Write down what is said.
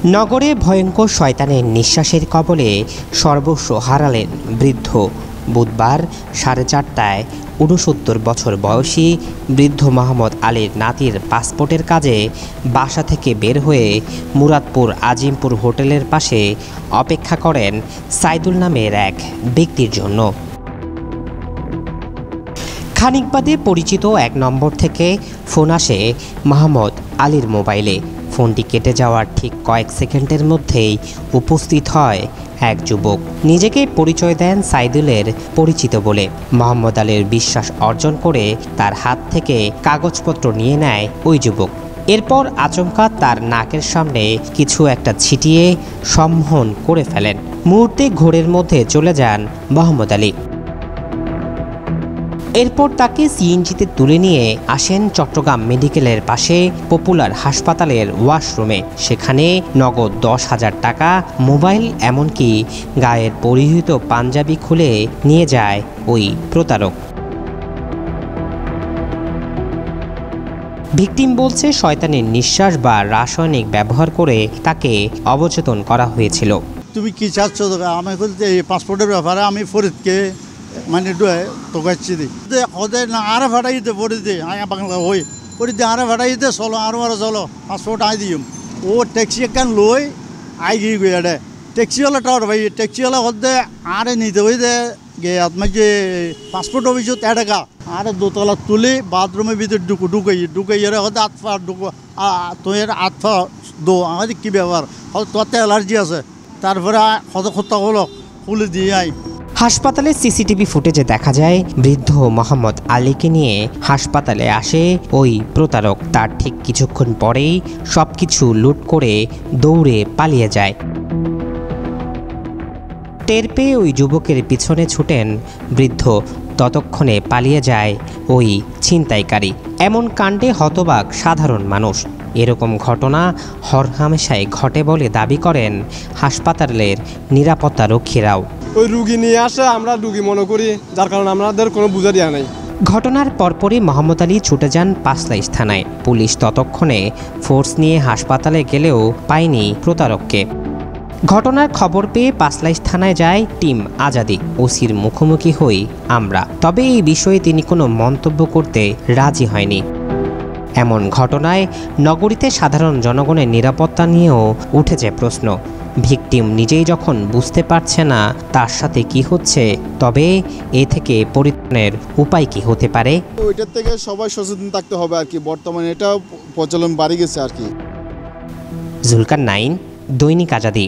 নগরে ভয়ঙ্কর শয়তানের নিঃশ্বাসের কবলে সর্বস্ব হারালেন বৃদ্ধ। বুধবার 4:30টায় 69 বছর বয়সী বৃদ্ধ মোহাম্মদ আলীর নাতির পাসপোর্টের কাজে বাসা থেকে বের হয়ে মুরাদপুর আজিমপুর হোটেলের পাশে অপেক্ষা করেন সাইদুল নামের এক ব্যক্তির জন্য। খানিক বাদে পরিচিত এক নম্বর থেকে ফোন আসে মোহাম্মদ আলীর মোবাইলে। ফোনটি কেটে যাওয়ার ঠিক কয়েক সেকেন্ডের মধ্যেই উপস্থিত হয় এক যুবক। নিজেকে পরিচয় দেন সাইদুলের পরিচিত বলে। মোহাম্মদ আলীর বিশ্বাস অর্জন করে তার হাত থেকে কাগজপত্র নিয়ে নেয় ওই যুবক। এরপর আচমকা তার নাকের সামনে কিছু একটা ছিটিয়ে সম্মোহন করে ফেলেন। মুহূর্তে ঘোরের মধ্যে চলে যান মোহাম্মদ আলী। এরপর তাকে সিএনজিতে তুলে নিয়ে আসেন চট্টগ্রাম মেডিকেলের পাশে পপুলার হাসপাতালের ওয়াশরুমে। সেখানে নগদ 10,000 টাকা, মোবাইল, এমনকি গায়ের পরিহিত পাঞ্জাবি খুলে নিয়ে যায় ওই প্রতারক। ভিকটিম বলছে শয়তানের নিঃশ্বাস বা রাসায়নিক ব্যবহার করে তাকে অবচেতন করা হয়েছিল। তুমি কি চাচ্ছ? আমি বলতে এই পাসপোর্টের ব্যাপারে আমি ফরিদকে মানে তোকাচ্ছি দিই ওদের না আরে ভাড়াই দিতে পড়ে দিই আয়া বাংলা হই পড়ে দিয়ে আরে ভাড়াই দিতে চলো আরো চলো পাসপোর্ট আই দিম ও ট্যাক্সি একখান লই আই গিয়ে গিয়ে এডে ট্যাক্সিওয়ালা টাওয়ার ভাই ট্যাক্সিওয়ালা হতে আরে নিতে হই দে গে আপনার যে পাসপোর্ট অফিসত এডেকা আরে দোতলা তুলি বাথরুমের ভিতরে ঢুকাই এর হতে আতফা ঢুকো তোর আতফা দো আমাদের কী ব্যাপার তোতে অ্যালার্জি আছে তারপরে হতে খোত্তা হলো খুলে দিয়ে আই। হাসপাতালের সিসিটিভি ফুটেজে দেখা যায় বৃদ্ধ মোহাম্মদ আলীকে নিয়ে হাসপাতালে আসে ওই প্রতারক। তার ঠিক কিছুক্ষণ পরেই সবকিছু লুট করে দৌড়ে পালিয়ে যায়। টের পেয়ে ওই যুবকের পিছনে ছুটেন বৃদ্ধ। ততক্ষণে পালিয়ে যায় ওই ছিনতাইকারী। এমন কাণ্ডে হতবাক সাধারণ মানুষ। এরকম ঘটনা হরহামেশাই ঘটে বলে দাবি করেন হাসপাতালের নিরাপত্তা রক্ষীরাও। ওই রুগী নিয়ে আসে, আমরা রুগী মনে করি, যার কারণে আমাদের কোনো বুঝা দেওয়া নাই। ঘটনার পরপরই মোহাম্মদ আলী ছুটে যান পাঁচলাইশ থানায়। পুলিশ ততক্ষণে ফোর্স নিয়ে হাসপাতালে গেলেও পায়নি প্রতারককে। ঘটনার খবর পেয়ে পাঁচলাইশ থানায় যায় টিম আজাদি। ওসির মুখোমুখি হই আমরা, তবে এই বিষয়ে তিনি কোনো মন্তব্য করতে রাজি হয়নি। এমন ঘটনায় নগরীতে সাধারণ জনগণের নিরাপত্তা নিয়েও উঠেছে প্রশ্ন। ভিকটিম নিজেই যখন বুঝতে পারছে না তার সাথে কি হচ্ছে, তবে এ থেকে পরিত্রাণের উপায় কি হতে পারে? ওইটার থেকে সবাই সচেতন থাকতে হবে আর কি। বর্তমানে এটা প্রচলন বাড়ি গেছে আর কি। জুলকার 9, দৈনিক আজাদি।